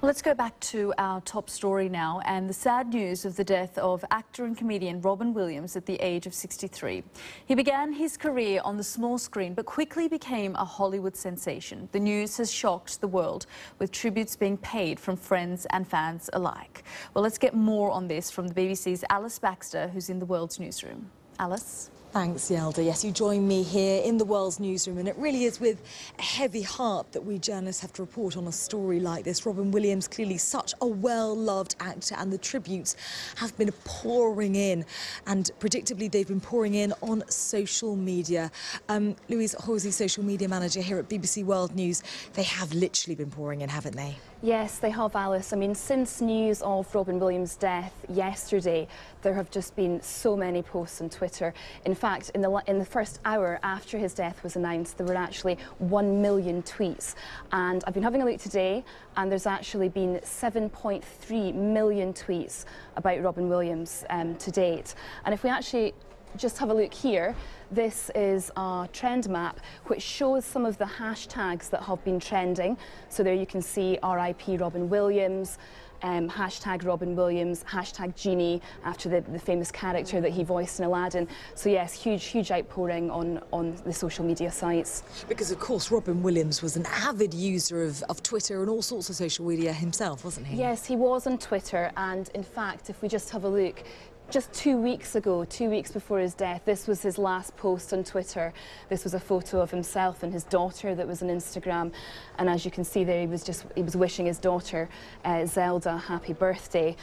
Well, let's go back to our top story now and the sad news of the death of actor and comedian Robin Williams at the age of 63. He began his career on the small screen but quickly became a Hollywood sensation. The news has shocked the world, with tributes being paid from friends and fans alike. Well, let's get more on this from the BBC's Alice Baxter, who's in the World's newsroom. Alice? Thanks, Yelda. Yes, you join me here in the World's newsroom, and it really is with a heavy heart that we journalists have to report on a story like this. Robin Williams, clearly such a well-loved actor, and the tributes have been pouring in, and predictably they've been pouring in on social media. Louise Hosie, social media manager here at BBC World News, they have literally been pouring in, haven't they? Yes, they have, Alice. I mean, since news of Robin Williams' death yesterday, there have just been so many posts on Twitter. In fact, in the first hour after his death was announced, there were actually 1 million tweets. And I've been having a look today, and there's actually been 7.3 million tweets about Robin Williams to date. And if we actually just have a look here, this is a trend map which shows some of the hashtags that have been trending. So there you can see RIP Robin Williams, hashtag Robin Williams, hashtag Genie, after the famous character that he voiced in Aladdin. So yes, huge outpouring on the social media sites. Because of course Robin Williams was an avid user of Twitter and all sorts of social media himself, wasn't he? Yes, he was on Twitter, and in fact, if we just have a look, just 2 weeks ago, 2 weeks before his death, this was his last post on Twitter. This was a photo of himself and his daughter that was on Instagram. And as you can see there, he was wishing his daughter, Zelda, happy birthday.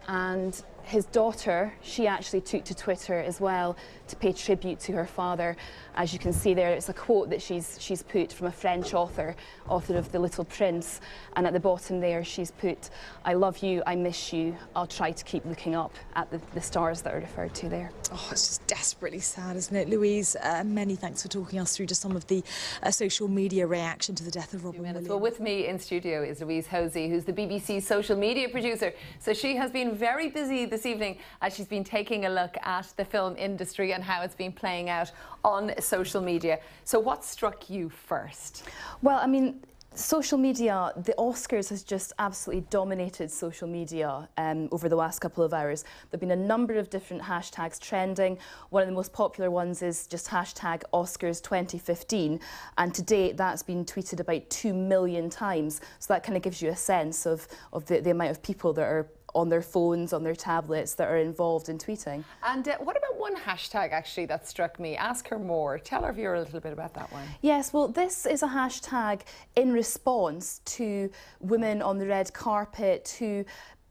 And his daughter, she actually took to Twitter as well to pay tribute to her father. As you can see there, it's a quote that she's put from a French author of The Little Prince. And at the bottom there, she's put, "I love you, I miss you, I'll try to keep looking up," at the stars that are referred to there. Oh, it's just desperately sad, isn't it? Louise, many thanks for talking us through just some of the social media reaction to the death of Robin Williams. Well, with me in studio is Louise Hosie, who's the BBC's social media producer. So she has been very busy this evening as she's been taking a look at the film industry and how it's been playing out on social media. So what struck you first? Well, I mean, social media, the Oscars has just absolutely dominated social media over the last couple of hours. There have been a number of different hashtags trending. One of the most popular ones is just hashtag Oscars 2015. And to date, that's been tweeted about 2 million times. So that kind of gives you a sense of the amount of people that are on their phones, on their tablets, that are involved in tweeting. And what about one hashtag actually that struck me? Ask her more. Tell our viewer a little bit about that one. Yes, well, this is a hashtag in response to women on the red carpet, to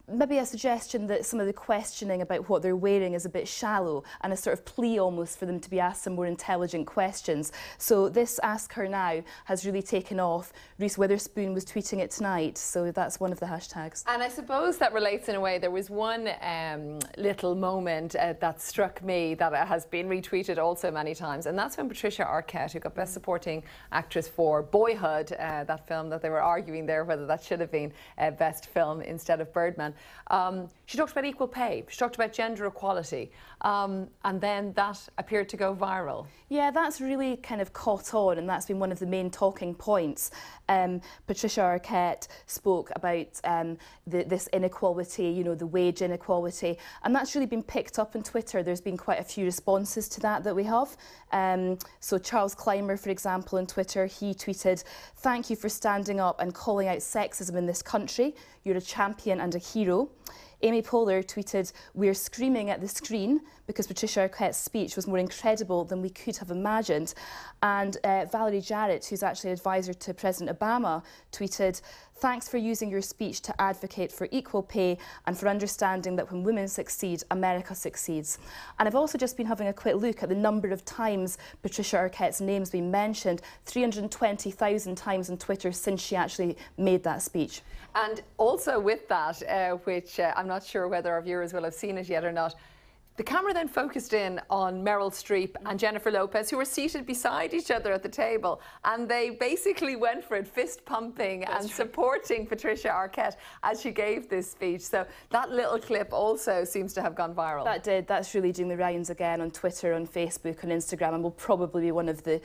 maybe a suggestion that some of the questioning about what they're wearing is a bit shallow, and a sort of plea almost for them to be asked some more intelligent questions. So this Ask Her Now has really taken off. Reese Witherspoon was tweeting it tonight, so that's one of the hashtags. And I suppose that relates in a way. There was one little moment that struck me that has been retweeted also many times, and that's when Patricia Arquette, who got Best Supporting Actress for Boyhood, that film that they were arguing there whether that should have been Best Film instead of Birdman. She talked about equal pay, she talked about gender equality, and then that appeared to go viral. Yeah, that's really kind of caught on, and that's been one of the main talking points. Patricia Arquette spoke about this inequality, you know, the wage inequality, and that's really been picked up on Twitter. There's been quite a few responses to that we have. So Charles Clymer, for example, on Twitter, he tweeted, "Thank you for standing up and calling out sexism in this country. You're a champion and a hero." Amy Poehler tweeted, "We're screaming at the screen because Patricia Arquette's speech was more incredible than we could have imagined." And Valerie Jarrett, who's actually an advisor to President Obama, tweeted, "Thanks for using your speech to advocate for equal pay and for understanding that when women succeed, America succeeds." And I've also just been having a quick look at the number of times Patricia Arquette's name's been mentioned, 320,000 times on Twitter since she actually made that speech. And also with that, which I'm not sure whether our viewers will have seen it yet or not, The camera then focused in on Meryl Streep and Jennifer Lopez, who were seated beside each other at the table, and they basically went for it, fist pumping and supporting Patricia Arquette as she gave this speech. So that little clip also seems to have gone viral. That did. That's really doing the rounds again on Twitter, on Facebook, on Instagram, and will probably be one of the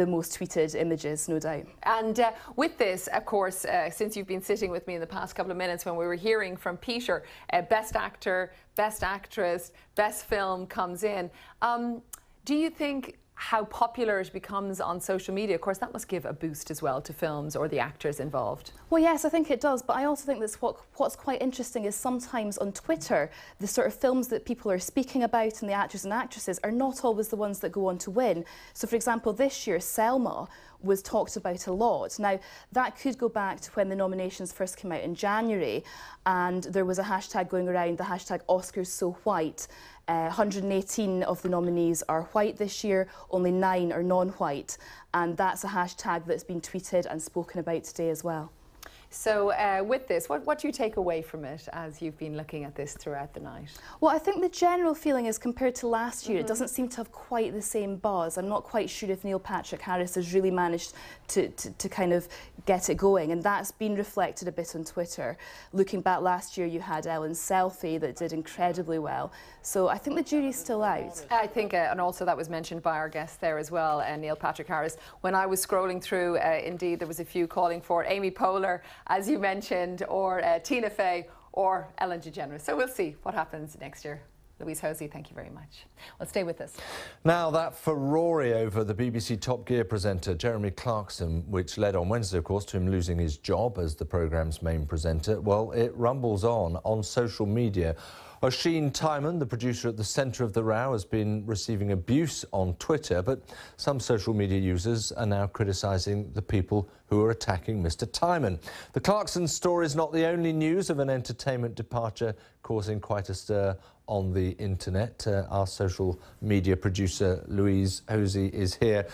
most tweeted images, no doubt. And with this, of course, since you've been sitting with me in the past couple of minutes when we were hearing from Peter, Best Actor, Best Actress, Best Film comes in. Do you think how popular it becomes on social media, of course, that must give a boost as well to films or the actors involved? Well, yes, I think it does, but I also think that's what's quite interesting is sometimes on Twitter, the sort of films that people are speaking about and the actors and actresses are not always the ones that go on to win. So, for example, this year, Selma was talked about a lot. Now, that could go back to when the nominations first came out in January, and there was a hashtag going around, the hashtag Oscars So White. 118 of the nominees are white this year, only 9 are non-white, and that's a hashtag that's been tweeted and spoken about today as well. So with this, what do you take away from it as you've been looking at this throughout the night? Well, I think the general feeling is compared to last year, it doesn't seem to have quite the same buzz. I'm not quite sure if Neil Patrick Harris has really managed to kind of get it going, and that's been reflected a bit on Twitter. Looking back last year, you had Ellen's Selfie that did incredibly well. So I think the jury's still out. I think, and also that was mentioned by our guest there as well, Neil Patrick Harris. When I was scrolling through, indeed, there was a few calling for Amy Poehler, as you mentioned, or Tina Fey, or Ellen DeGeneres. So we'll see what happens next year. Louise Hosie, thank you very much. Well, stay with us. Now, that furore over the BBC Top Gear presenter Jeremy Clarkson, which led on Wednesday, of course, to him losing his job as the programme's main presenter, well, it rumbles on social media. Oisin Tymon, the producer at the centre of the row, has been receiving abuse on Twitter, but some social media users are now criticising the people who are attacking Mr Tymon. The Clarkson story is not the only news of an entertainment departure causing quite a stir on the internet. Our social media producer, Louise Hosie, is here.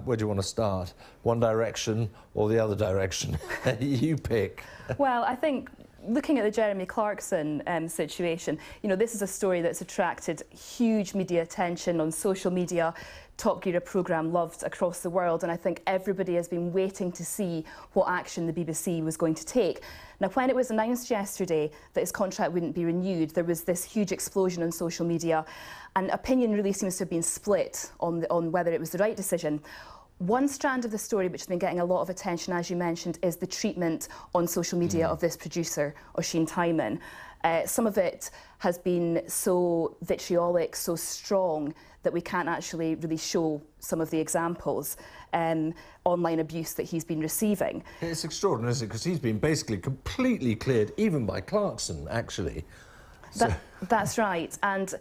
Where do you want to start? One direction or the other direction? You pick. Well, I think looking at the Jeremy Clarkson situation, you know, this is a story that's attracted huge media attention on social media. Top Gear, a programme loved across the world, and I think everybody has been waiting to see what action the BBC was going to take. Now, when it was announced yesterday that his contract wouldn't be renewed, there was this huge explosion on social media, and opinion really seems to have been split on whether it was the right decision. One strand of the story which has been getting a lot of attention, as you mentioned, is the treatment on social media of this producer, Oisin Tymon. Some of it has been so vitriolic, so strong, that we can't actually really show some of the examples, online abuse that he's been receiving. It's extraordinary, isn't it? Because he's been basically completely cleared, even by Clarkson, actually. That's right. And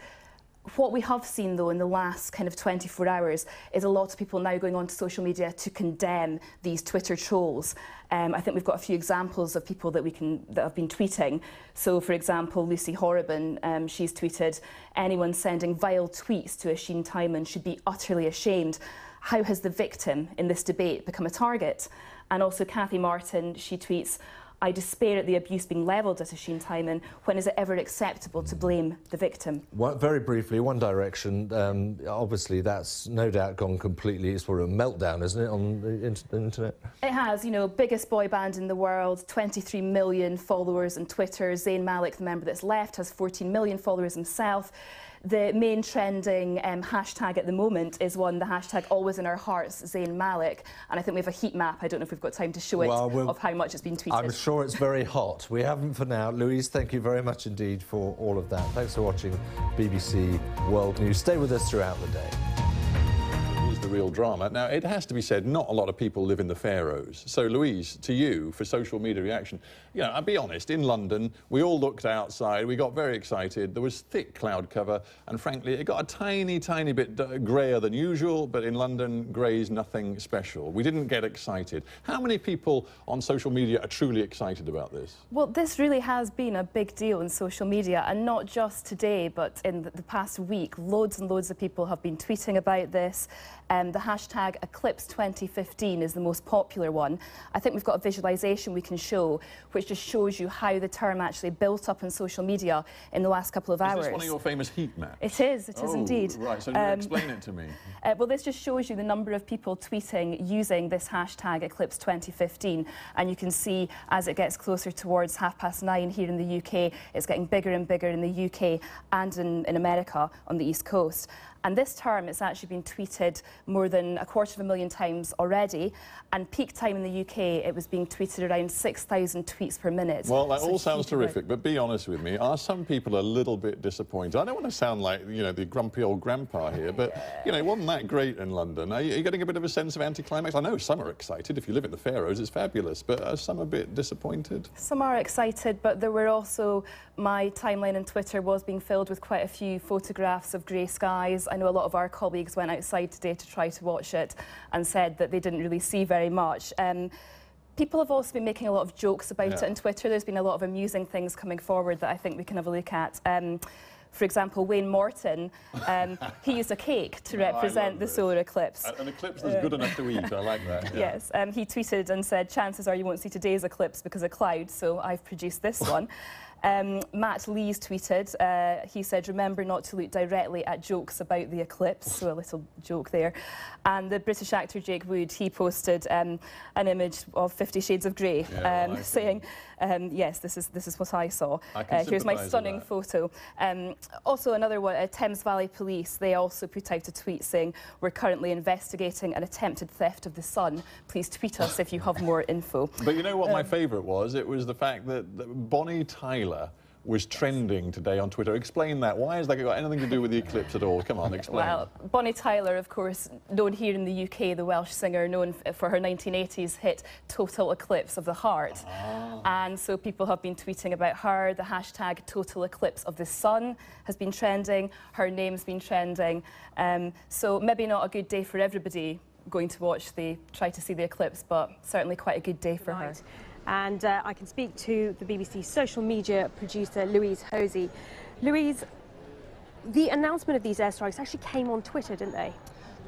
what we have seen, though, in the last kind of 24 hours is a lot of people now going onto social media to condemn these Twitter trolls. I think we've got a few examples of people that have been tweeting. So, for example, Lucy Horrobin, she's tweeted, "Anyone sending vile tweets to Oisin Tymon should be utterly ashamed. How has the victim in this debate become a target?" And also Kathy Martin, she tweets, "I despair at the abuse being levelled at Oisin Tymon. When is it ever acceptable to blame the victim?" Well, very briefly, One Direction, obviously that's no doubt gone completely, it's sort of a meltdown, isn't it, on the internet? It has, you know, biggest boy band in the world, 23 million followers on Twitter. Zayn Malik, the member that's left, has 14 million followers himself. The main trending hashtag at the moment is the hashtag always in our hearts, Zayn Malik. And I think we have a heat map, I don't know if we've got time to show it, of how much it's been tweeted. I'm sure it's very hot. We haven't for now. Louise, thank you very much indeed for all of that. Thanks for watching BBC World News. Stay with us throughout the day. The real drama. Now, it has to be said, not a lot of people live in the Faroes. So, Louise, to you, for social media reaction, you know, I'll be honest, in London, we all looked outside, we got very excited, there was thick cloud cover, and frankly, it got a tiny, tiny bit greyer than usual, but in London, grey's nothing special. We didn't get excited. How many people on social media are truly excited about this? Well, this really has been a big deal in social media, and not just today, but in the past week. Loads and loads of people have been tweeting about this. The hashtag Eclipse 2015 is the most popular one. I think we've got a visualisation we can show which just shows you how the term actually built up on social media in the last couple of hours. Is this one of your famous heat maps? It is indeed. Right, so explain it to me. Well, this just shows you the number of people tweeting using this hashtag Eclipse 2015, and you can see as it gets closer towards 9:30 here in the UK, it's getting bigger and bigger in the UK and in America on the East Coast. And this term, it's actually been tweeted more than 250,000 times already. And peak time in the UK, it was being tweeted around 6,000 tweets per minute. Well, that all sounds terrific, but be honest with me, are some people a little bit disappointed? I don't want to sound like, you know, the grumpy old grandpa here, but, you know, it wasn't that great in London. Are you getting a bit of a sense of anticlimax? I know some are excited. If you live in the Faroes, it's fabulous, but are some a bit disappointed? Some are excited, but there were also, my timeline on Twitter was being filled with quite a few photographs of grey skies. I know a lot of our colleagues went outside today to try to watch it and said that they didn't really see very much. People have also been making a lot of jokes about it on Twitter. There's been a lot of amusing things coming forward that I think we can have a look at. For example, Wayne Morton, he used a cake to represent the solar eclipse. An eclipse that's good enough to eat, I like that. Yeah. Yes, he tweeted and said, chances are you won't see today's eclipse because of clouds, so I've produced this one. Matt Lees tweeted, he said, remember not to look directly at jokes about the eclipse, so a little joke there. And the British actor Jake Wood, he posted an image of 50 Shades of Grey, saying, yes, this is what I saw. Here's my stunning photo. Also another one, Thames Valley Police, they also put out a tweet saying, we're currently investigating an attempted theft of the sun. Please tweet us if you have more info. But you know what my favourite was? It was the fact that Bonnie Tyler was trending today on Twitter. Explain that. Why has that got anything to do with the eclipse at all? Come on, explain. Well, Bonnie Tyler, of course, known here in the UK, the Welsh singer, known for her 1980s hit Total Eclipse of the Heart. And so people have been tweeting about her. The hashtag Total Eclipse of the Sun has been trending. Her name's been trending. So maybe not a good day for everybody going to try to see the eclipse, but certainly quite a good day for her. And I can speak to the BBC social media producer, Louise Hosie. Louise, the announcement of these airstrikes actually came on Twitter, didn't they?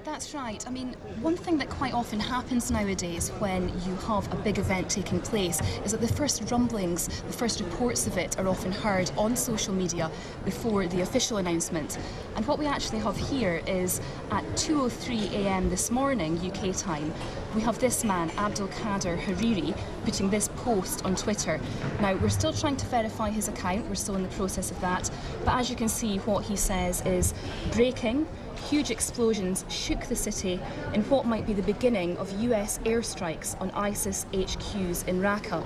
That's right. I mean, one thing that quite often happens nowadays when you have a big event taking place is that the first rumblings, the first reports of it are often heard on social media before the official announcement. And what we actually have here is at 2:03 a.m. this morning, UK time, we have this man, Abdul Qadir Hariri, putting this post on Twitter. Now, we're still trying to verify his account, we're still in the process of that, but as you can see, what he says is breaking. Huge explosions shook the city in what might be the beginning of US airstrikes on ISIS HQs in Raqqa.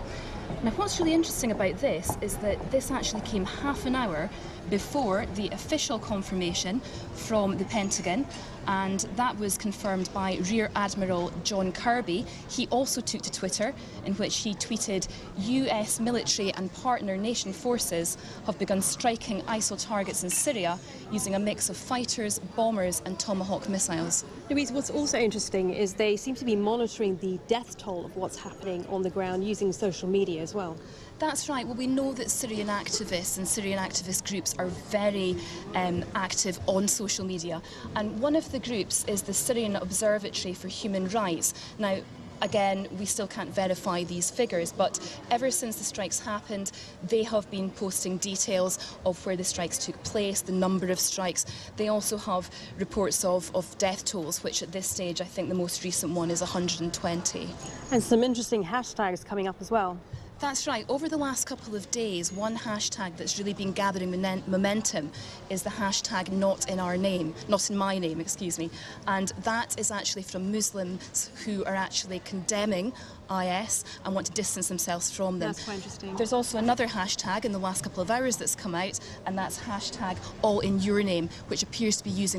Now, what's really interesting about this is that this actually came half an hour before the official confirmation from the Pentagon, and that was confirmed by Rear Admiral John Kirby. He also took to Twitter, in which he tweeted, US military and partner nation forces have begun striking ISIL targets in Syria using a mix of fighters, bombers and Tomahawk missiles. Louise, what's also interesting is they seem to be monitoring the death toll of what's happening on the ground using social media as well. That's right. Well, we know that Syrian activists and Syrian activist groups are very active on social media. And one of the groups is the Syrian Observatory for Human Rights. Now, again, we still can't verify these figures, but ever since the strikes happened, they have been posting details of where the strikes took place, the number of strikes. They also have reports of death tolls, which at this stage, I think the most recent one is 120. And some interesting hashtags coming up as well. That's right. Over the last couple of days, one hashtag that's really been gathering momentum is the hashtag not in my name, excuse me. And that is actually from Muslims who are actually condemning IS and want to distance themselves from them. That's quite interesting. There's also another hashtag in the last couple of hours that's come out, and that's hashtag all in your name, which appears to be used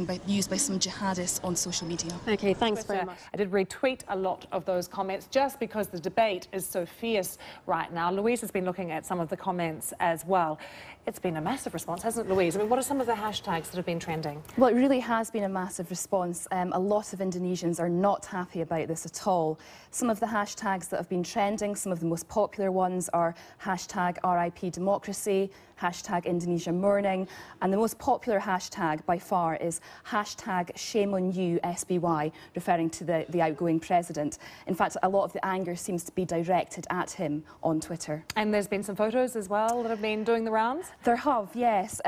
by some jihadists on social media. OK, thanks very much. I did retweet a lot of those comments just because the debate is so fierce right that now. Louise has been looking at some of the comments as well. It's been a massive response, hasn't it, Louise? I mean, what are some of the hashtags that have been trending? Well, it really has been a massive response. A lot of Indonesians are not happy about this at all. Some of the hashtags that have been trending, some of the most popular ones are hashtag RIP Democracy, hashtag Indonesia Mourning, and the most popular hashtag by far is hashtag Shame on You SBY, referring to the outgoing president. In fact, a lot of the anger seems to be directed at him on Twitter. And there's been some photos as well that have been doing the rounds? There have, yes.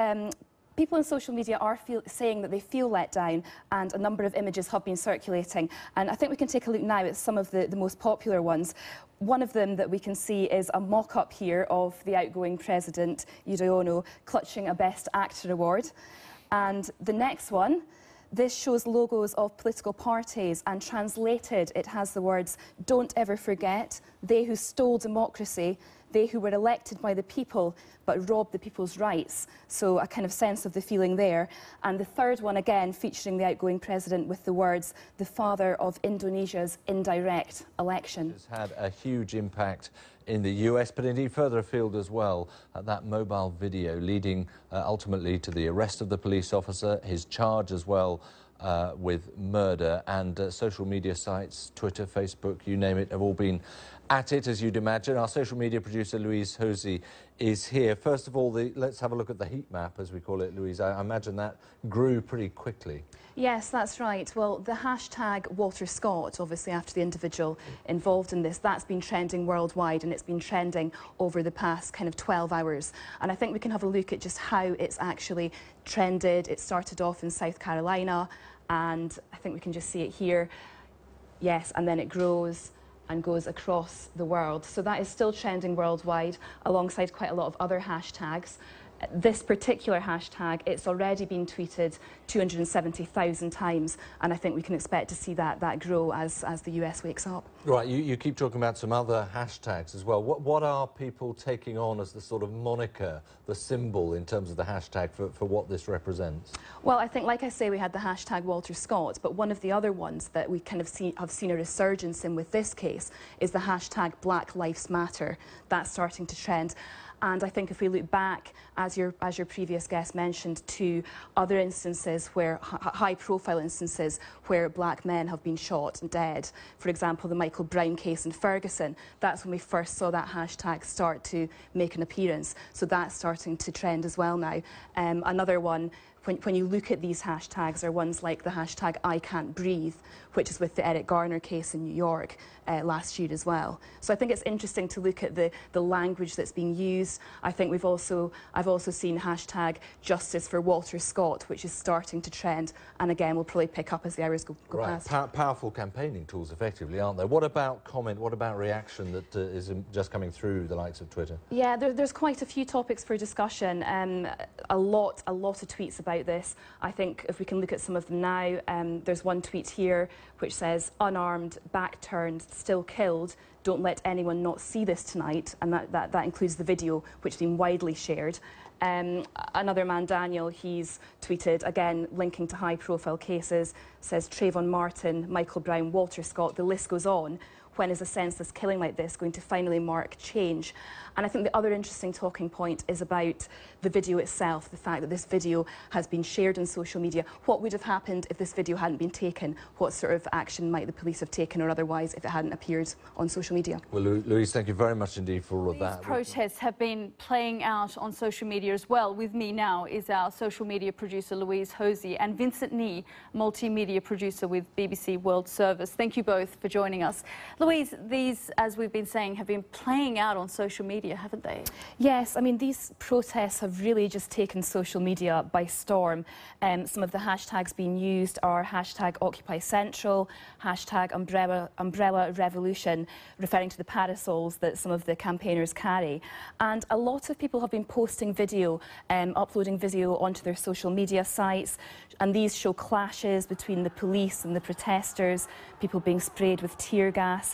People on social media are saying that they feel let down, and a number of images have been circulating. And I think we can take a look now at some of the most popular ones. One of them that we can see is a mock-up here of the outgoing president, Yudhoyono, clutching a Best Actor award. And the next one, this shows logos of political parties, and translated it has the words, "Don't ever forget, they who stole democracy, they who were elected by the people but robbed the people's rights." So a kind of sense of the feeling there. And the third one, again, featuring the outgoing president with the words, "The father of Indonesia's indirect election." It's had a huge impact in the US, but indeed further afield as well. That mobile video leading ultimately to the arrest of the police officer, his charge as well with murder, and social media sites, Twitter, Facebook, you name it, have all been at it, as you'd imagine. Our social media producer, Louise Hosie, is here. First of all, let's have a look at the heat map, as we call it, Louise. I imagine that grew pretty quickly. Yes, that's right. Well, the hashtag Walter Scott, obviously after the individual involved in this, that's been trending worldwide, and it's been trending over the past kind of 12 hours. And I think we can have a look at just how it's actually trended. It started off in South Carolina, and I think we can just see it here. Yes, and then it grows and goes across the world. So that is still trending worldwide, alongside quite a lot of other hashtags. This particular hashtag, it's already been tweeted 270,000 times, and I think we can expect to see that grow as the US wakes up. Right, you keep talking about some other hashtags as well. What are people taking on as the sort of moniker, the symbol in terms of the hashtag for what this represents? Well, I think, like I say, we had the hashtag Walter Scott, but one of the other ones that we kind of have seen a resurgence in with this case is the hashtag Black Lives Matter. That's starting to trend. And I think if we look back, as your previous guest mentioned, to other instances where, high-profile instances where black men have been shot and dead, for example, the Michael Brown case in Ferguson, that's when we first saw that hashtag start to make an appearance. So that's starting to trend as well now. Another one, when you look at these hashtags, are ones like the hashtag I Can't Breathe, which is with the Eric Garner case in New York last year as well. So I think it's interesting to look at the language that's being used. I think I've also seen hashtag Justice for Walter Scott, which is starting to trend, and again we'll probably pick up as the hours go past. Powerful campaigning tools, effectively, aren't they? What about comment? What about reaction that is just coming through the likes of Twitter? Yeah, there's quite a few topics for discussion. A lot of tweets about this. I think if we can look at some of them now, there's one tweet here which says, "Unarmed, back turned, still killed. Don't let anyone not see this tonight," and that includes the video, which has been widely shared. Another man, Daniel, he's tweeted, again linking to high-profile cases, says Trayvon Martin, Michael Brown, Walter Scott, the list goes on. When is a senseless killing like this going to finally mark change? And I think the other interesting talking point is about the video itself, the fact that this video has been shared on social media. What would have happened if this video hadn't been taken? What sort of action might the police have taken or otherwise if it hadn't appeared on social media? Well, Louise, thank you very much indeed for all of that. These protests have been playing out on social media as well. With me now is our social media producer, Louise Hosie, and Vincent Nee, multimedia producer with BBC World Service. Thank you both for joining us. Louise, these, as we've been saying, have been playing out on social media, haven't they? Yes, I mean, these protests have really just taken social media by storm. Some of the hashtags being used are hashtag Occupy Central, hashtag Umbrella Revolution, referring to the parasols that some of the campaigners carry. And a lot of people have been posting video, uploading video onto their social media sites, and these show clashes between the police and the protesters, people being sprayed with tear gas.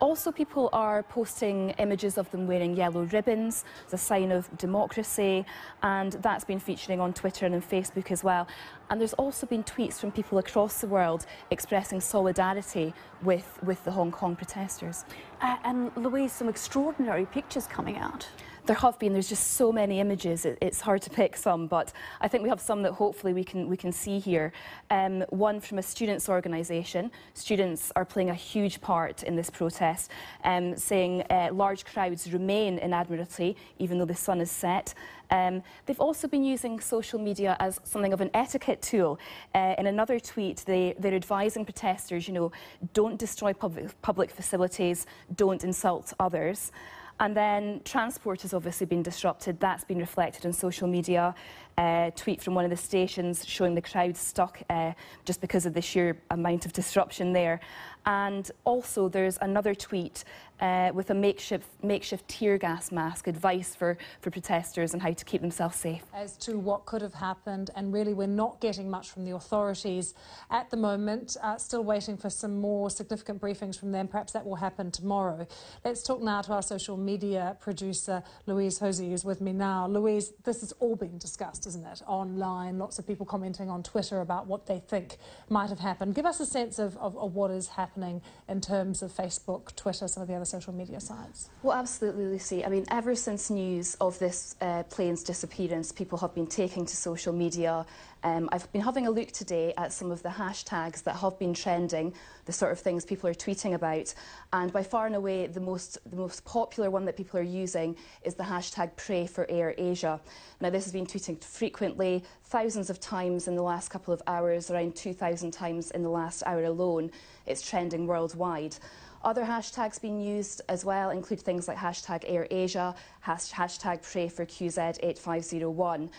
Also, people are posting images of them wearing yellow ribbons as a sign of democracy, and that's been featuring on Twitter and on Facebook as well. And there's also been tweets from people across the world expressing solidarity with the Hong Kong protesters. And Louise, some extraordinary pictures coming out. There have been. There's just so many images. It's hard to pick some, but I think we have some that hopefully we can see here. One from a students' organisation. Students are playing a huge part in this protest, saying large crowds remain in Admiralty even though the sun is set. They've also been using social media as something of an etiquette tool. In another tweet, they're advising protesters, you know, don't destroy public facilities, don't insult others. And then transport has obviously been disrupted. That's been reflected on social media. Tweet from one of the stations showing the crowd stuck just because of the sheer amount of disruption there. And also there's another tweet with a makeshift tear gas mask, advice for protesters on how to keep themselves safe. As to what could have happened, and really we're not getting much from the authorities at the moment, still waiting for some more significant briefings from them. Perhaps that will happen tomorrow. Let's talk now to our social media producer, Louise Hosie, who's with me now. Louise, this has all been discussed, isn't it? Online, lots of people commenting on Twitter about what they think might have happened. Give us a sense of what is happening in terms of Facebook, Twitter, some of the other social media sites. Well, absolutely, Lucy. I mean, ever since news of this plane's disappearance, people have been taking to social media. I've been having a look today at some of the hashtags that have been trending, the sort of things people are tweeting about, and by far and away the most popular one that people are using is the hashtag Pray for Air Asia. Now, this has been tweeted frequently, thousands of times in the last couple of hours, around 2,000 times in the last hour alone. It's trending worldwide. Other hashtags being used as well include things like hashtag Air Asia, hashtag Pray for QZ8501.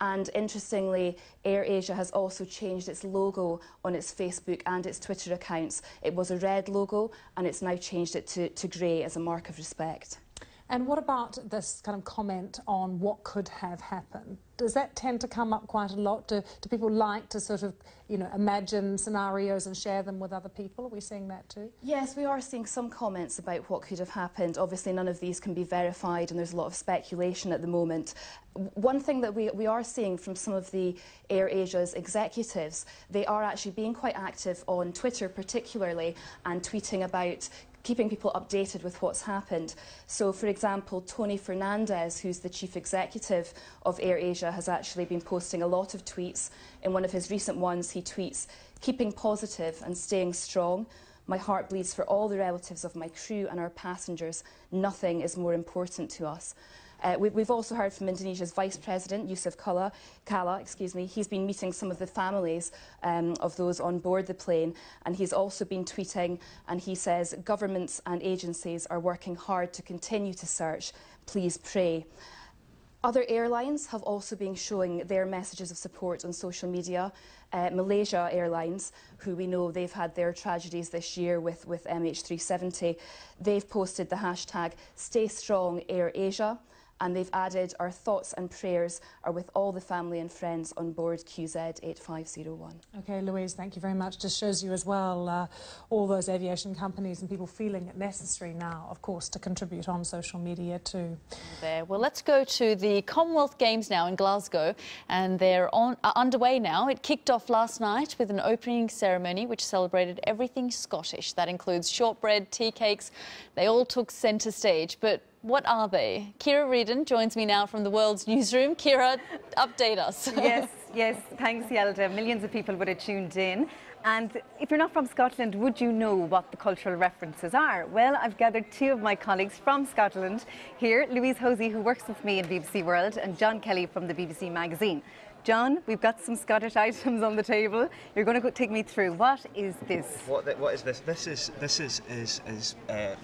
And interestingly, Air Asia has also changed its logo on its Facebook and its Twitter accounts. It was a red logo and it's now changed it to grey as a mark of respect. And what about this kind of comment on what could have happened? Does that tend to come up quite a lot? Do people like to sort of, you know, imagine scenarios and share them with other people? Are we seeing that too? Yes, we are seeing some comments about what could have happened. Obviously, none of these can be verified and there's a lot of speculation at the moment. One thing that we are seeing from some of the Air Asia's executives, they are actually being quite active on Twitter particularly and tweeting about keeping people updated with what's happened. So, for example, Tony Fernandez, who's the chief executive of Air Asia, has actually been posting a lot of tweets. In one of his recent ones, he tweets, "Keeping positive and staying strong. My heart bleeds for all the relatives of my crew and our passengers. Nothing is more important to us." We've also heard from Indonesia's Vice President, Yusuf Kala. He's been meeting some of the families of those on board the plane, and he's also been tweeting, and he says, "Governments and agencies are working hard to continue to search. Please pray." Other airlines have also been showing their messages of support on social media. Malaysia Airlines, who we know they've had their tragedies this year with MH370, they've posted the hashtag Stay Strong Air Asia. And they've added, "Our thoughts and prayers are with all the family and friends on board QZ8501. OK, Louise, thank you very much. Just shows you as well all those aviation companies and people feeling it necessary now, of course, to contribute on social media too. There. Well, let's go to the Commonwealth Games now in Glasgow, and they're underway now. It kicked off last night with an opening ceremony which celebrated everything Scottish. That includes shortbread, tea cakes. They all took centre stage, but what are they? Kira Reardon joins me now from the World's Newsroom. Kira, update us. Yes, thanks, Yelda. Millions of people would have tuned in. And if you're not from Scotland, would you know what the cultural references are? Well, I've gathered two of my colleagues from Scotland here, Louise Hosie, who works with me in BBC World, and John Kelly from the BBC Magazine. John, we've got some Scottish items on the table. You're going to take me through. What is this? What is this? This is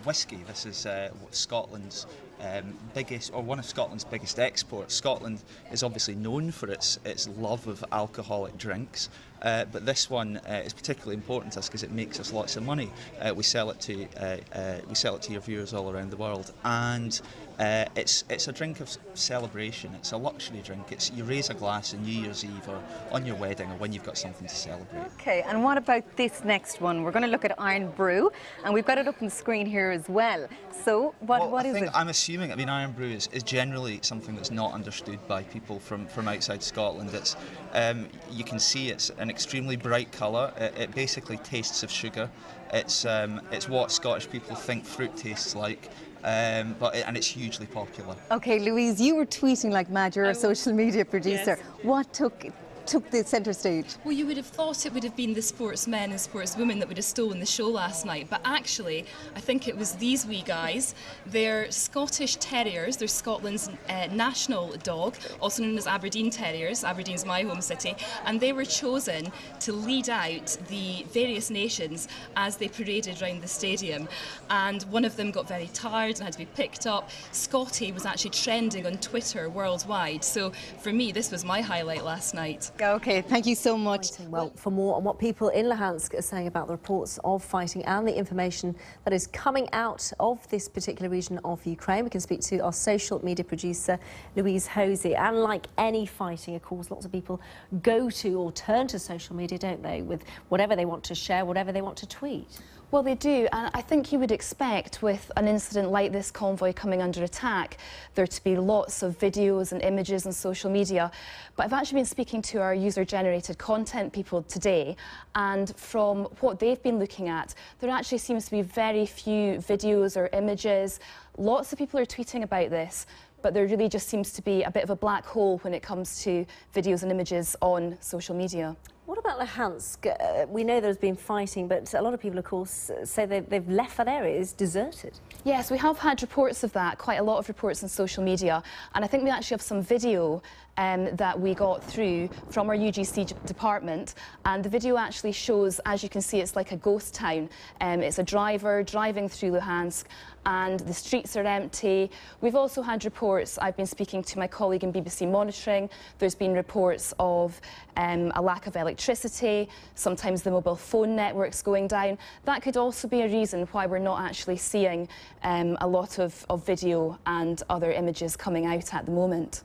whiskey. This is Scotland's biggest, or one of Scotland's biggest exports. Scotland is obviously known for its love of alcoholic drinks, but this one is particularly important to us because it makes us lots of money. We sell it to your viewers all around the world, and it's a drink of celebration. It's a luxury drink. You raise a glass on New Year's Eve or on your wedding or when you've got something to celebrate. Okay, and what about this next one? We're going to look at Iron Brew, and we've got it up on the screen here as well. So what is it? I'm assuming, Iron Brew is generally something that's not understood by people from outside Scotland. It's you can see it's an extremely bright colour. It basically tastes of sugar. It's what Scottish people think fruit tastes like. And it's hugely popular. Okay, Louise, you were tweeting like mad. You're a social media producer. Yes. What took the centre stage? Well, you would have thought it would have been the sportsmen and sportswomen that would have stolen the show last night, but actually I think it was these wee guys. They're Scottish Terriers. They're Scotland's national dog, also known as Aberdeen Terriers. Aberdeen's my home city, and they were chosen to lead out the various nations as they paraded around the stadium, and one of them got very tired and had to be picked up. Scotty was actually trending on Twitter worldwide, so for me this was my highlight last night. Okay, thank you so much. Well, for more on what people in Luhansk are saying about the reports of fighting and the information that is coming out of this particular region of Ukraine, we can speak to our social media producer, Louise Hosie. And like any fighting, of course, lots of people go to or turn to social media, don't they, with whatever they want to share, whatever they want to tweet. Well, they do, and I think you would expect with an incident like this convoy coming under attack there to be lots of videos and images on social media. But I've actually been speaking to our user-generated content people today, and from what they've been looking at, there actually seems to be very few videos or images. Lots of people are tweeting about this, but there really just seems to be a bit of a black hole when it comes to videos and images on social media. What about Luhansk? We know there's been fighting, but a lot of people, of course, say they've left that area. It's deserted. Yes, we have had reports of that, quite a lot of reports on social media, and I think we actually have some video that we got through from our UGC department, and the video actually shows, as you can see, it's like a ghost town. It's a driver driving through Luhansk, and the streets are empty. We've also had reports, I've been speaking to my colleague in BBC Monitoring, there's been reports of a lack of electricity, sometimes the mobile phone networks going down. That could also be a reason why we're not actually seeing a lot of video and other images coming out at the moment.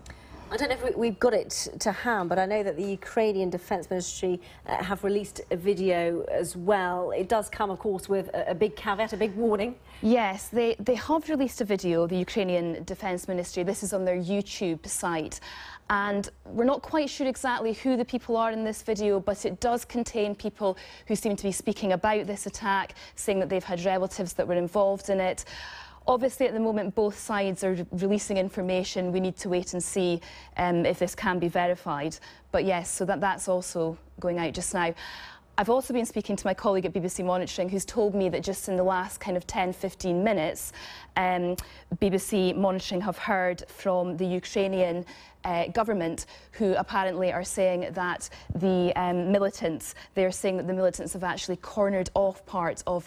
I don't know if we've got it to hand, but I know that the Ukrainian Defence Ministry have released a video as well. It does come, of course, with a big caveat, a big warning. Yes, they have released a video, the Ukrainian Defence Ministry. This is on their YouTube site. And we're not quite sure exactly who the people are in this video, but it does contain people who seem to be speaking about this attack, saying that they've had relatives that were involved in it. Obviously, at the moment, both sides are releasing information. We need to wait and see if this can be verified. But yes, so that's also going out just now. I've also been speaking to my colleague at BBC Monitoring, who's told me that just in the last kind of 10-15 minutes, BBC Monitoring have heard from the Ukrainian government, who apparently are saying that the militants, they're saying that the militants have actually cornered off part of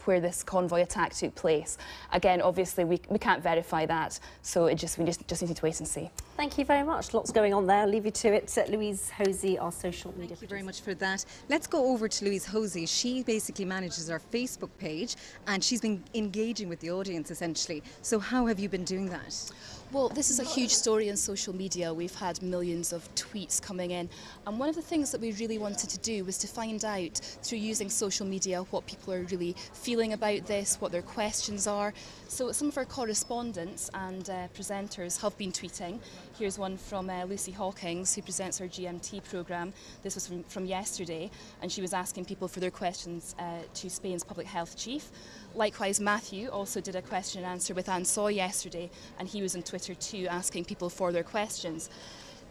where this convoy attack took place. Again, obviously, we can't verify that, so we just need to wait and see. Thank you very much. Lots going on there. I'll leave you to it. Louise Hosie, our social media Thank you very much for that. Let's go over to Louise Hosie. She basically manages our Facebook page, and she's been engaging with the audience, essentially. So how have you been doing that? Well, this is a huge story on social media. We've had millions of tweets coming in, and one of the things that we really wanted to do was to find out, through using social media, what people are really feeling about this, what their questions are. So some of our correspondents and presenters have been tweeting. Here's one from Lucy Hawkins, who presents our GMT programme. This was from yesterday, and she was asking people for their questions to Spain's public health chief. Likewise, Matthew also did a question and answer with Anne Soy yesterday, and he was on Twitter too, asking people for their questions.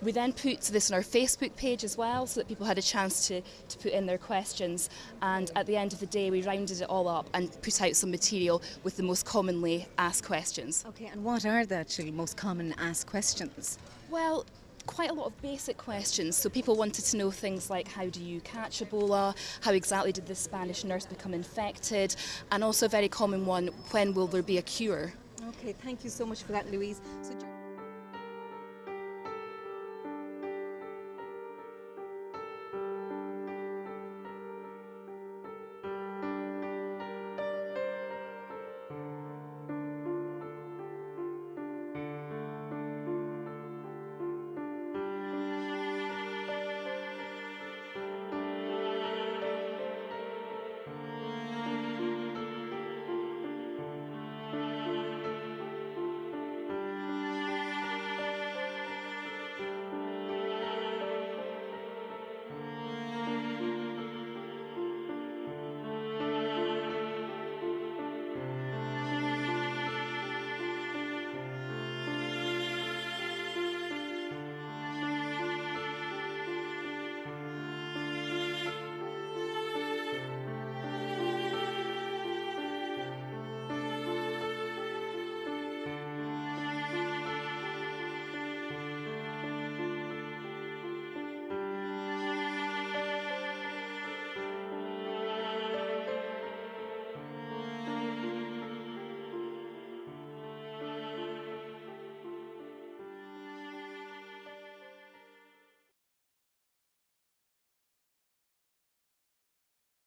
We then put this on our Facebook page as well, so that people had a chance to put in their questions, and at the end of the day we rounded it all up and put out some material with the most commonly asked questions. Okay, and what are the actually most common asked questions? Well, quite a lot of basic questions. So people wanted to know things like, how do you catch Ebola? How exactly did this Spanish nurse become infected? And also a very common one, when will there be a cure? Okay, thank you so much for that, Louise. So